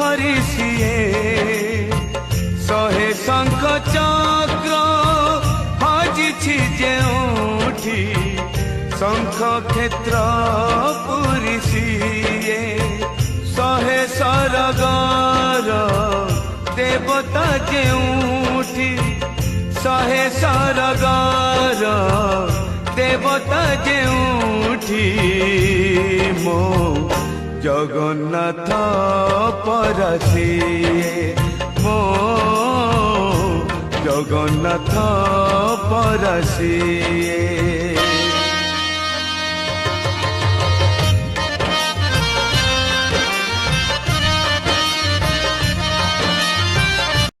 धरी सिए शहे शंख चक्र हजिछि जेउठी शंख क्षेत्र पुरी सिए शहे सरगर देवता जेउठी शहे सरगर देवता जेउठी मो जगन्नाथ परसिए मो जगन्नाथ परसिए।